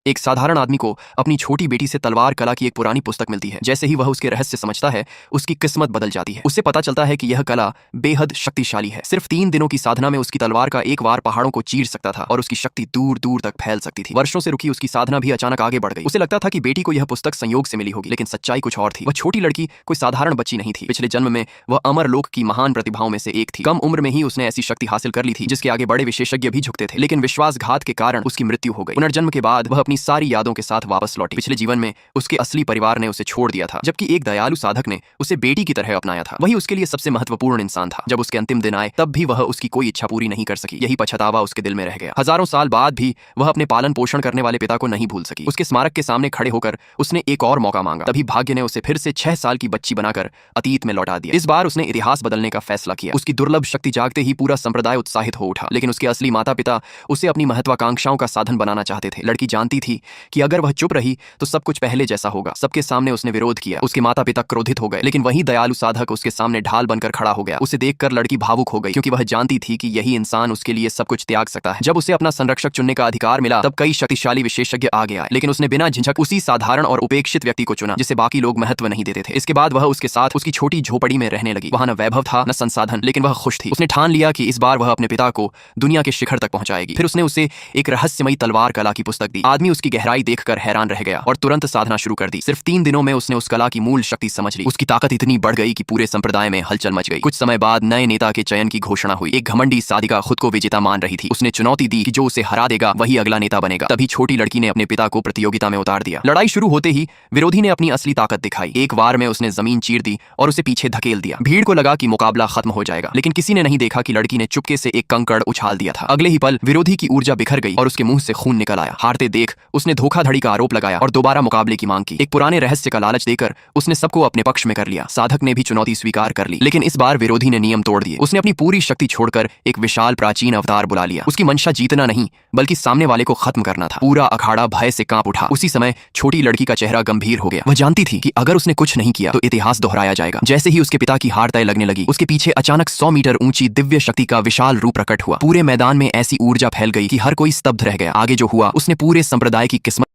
एक साधारण आदमी को अपनी छोटी बेटी से तलवार कला की एक पुरानी पुस्तक मिलती है। जैसे ही वह उसके रहस्य समझता है, उसकी किस्मत बदल जाती है। उससे पता चलता है कि यह कला बेहद शक्तिशाली है। सिर्फ 3 दिनों की साधना में उसकी तलवार का एक वार पहाड़ों को चीर सकता था और उसकी शक्ति दूर दूर तक फैल सकती थी। वर्षों से रुकी उसकी साधना भी अचानक आगे बढ़ गई। उसे लगता था कि बेटी को यह पुस्तक संयोग से मिली होगी, लेकिन सच्चाई कुछ और थी। वह छोटी लड़की कोई साधारण बच्ची नहीं थी। पिछले जन्म में वह अमरलोक की महान प्रतिभाओं में से एक थी। कम उम्र में ही उसने ऐसी शक्ति हासिल कर ली थी जिसके आगे बड़े विशेषज्ञ भी झुकते थे, लेकिन विश्वासघात के कारण उसकी मृत्यु हो गई। पुनर्जन्म के बाद वह अपनी सारी यादों के साथ वापस लौटी। पिछले जीवन में उसके असली परिवार ने उसे छोड़ दिया था, जबकि एक दयालु साधक ने उसे बेटी की तरह अपनाया था। वही उसके लिए सबसे महत्वपूर्ण इंसान था। जब उसके अंतिम दिन आए, तब भी वह उसकी कोई इच्छा पूरी नहीं कर सकी। यही पछतावा उसके दिल में रह गया। हजारों साल बाद भी वह अपने पालन पोषण करने वाले पिता को नहीं भूल सकी। उसके स्मारक के सामने खड़े होकर उसने एक और मौका मांगा। तभी भाग्य ने उसे फिर से 6 साल की बच्ची बनाकर अतीत में लौटा दिया। इस बार उसने इतिहास बदलने का फैसला किया। उसकी दुर्लभ शक्ति जागते ही पूरा संप्रदाय उत्साहित हो उठा, लेकिन उसके असली माता पिता उसे अपनी महत्वाकांक्षाओं का साधन बनाना चाहते थे। लड़की जानती थी कि अगर वह चुप रही तो सब कुछ पहले जैसा होगा। सबके सामने उसने विरोध किया। उसके माता पिता क्रोधित हो गए, लेकिन वही दयालु साधक उसके सामने ढाल बनकर खड़ा हो गया। उसे देखकर लड़की भावुक हो गई, क्योंकि वह जानती थी कि यही इंसान उसके लिए सब कुछ त्याग सकता है। जब उसे अपना संरक्षक चुनने का अधिकार मिला, तब कई शक्तिशाली विशेषज्ञ आगे आए, लेकिन उसने बिना झिझक उसी साधारण और उपेक्षित व्यक्ति को चुना जिसे बाकी लोग महत्व नहीं देते थे। इसके बाद वह उसके साथ उसकी छोटी झोपड़ी में रहने लगी। वहां न वैभव था, न संसाधन, लेकिन वह खुश थी। उसने ठान लिया कि इस बार वह अपने पिता को दुनिया के शिखर तक पहुंचाएगी। फिर उसने उसे एक रहस्यमयी तलवार कला की पुस्तक दी। आदमी उसकी गहराई देखकर हैरान रह गया और तुरंत साधना शुरू कर दी। सिर्फ 3 दिनों में उसने उस कला की मूल शक्ति समझ ली। उसकी ताकत इतनी बढ़ गई कि पूरे संप्रदाय में हलचल मच गई। कुछ समय बाद नए नेता के चयन की घोषणा हुई। एक घमंडी साधिका खुद को विजेता मान रही थी। उसने चुनौती दी कि जो उसे हरा देगा वही अगला नेता बनेगा। तभी छोटी लड़की ने अपने पिता को प्रतियोगिता में उतार दिया। लड़ाई शुरू होते ही विरोधी ने अपनी असली ताकत दिखाई। एक वार में उसने जमीन चीर दी और उसे पीछे धकेल दिया। भीड़ को लगा कि मुकाबला खत्म हो जाएगा, लेकिन किसी ने नहीं देखा कि लड़की ने चुपके से एक कंकड़ उछाल दिया था। अगले ही पल विरोधी की ऊर्जा बिखर गई और उसके मुंह से खून निकल आया। हारते देख उसने धोखाधड़ी का आरोप लगाया और दोबारा मुकाबले की मांग की। एक पुराने रहस्य का लालच देकर उसने सबको अपने पक्ष में कर लिया। साधक ने भी चुनौती स्वीकार कर ली, लेकिन इस बार विरोधी ने नियम तोड़ दिए। उसने अपनी पूरी शक्ति छोड़कर एक विशाल प्राचीन अवतार बुला लिया। उसकी मंशा जीतना नहीं, बल्कि सामने वाले को खत्म करना था। पूरा अखाड़ा भय से कांप उठा। उसी समय छोटी लड़की का चेहरा गंभीर हो गया। वह जानती थी कि अगर उसने कुछ नहीं किया तो इतिहास दोहराया जाएगा। जैसे ही उसके पिता की हार तय लगने लगी, उसके पीछे अचानक 100 मीटर ऊंची दिव्य शक्ति का विशाल रूप प्रकट हुआ। पूरे मैदान में ऐसी ऊर्जा फैल गई कि हर कोई स्तब्ध रह गया। आगे जो हुआ उसने पूरे संप्रदाय की किस्मत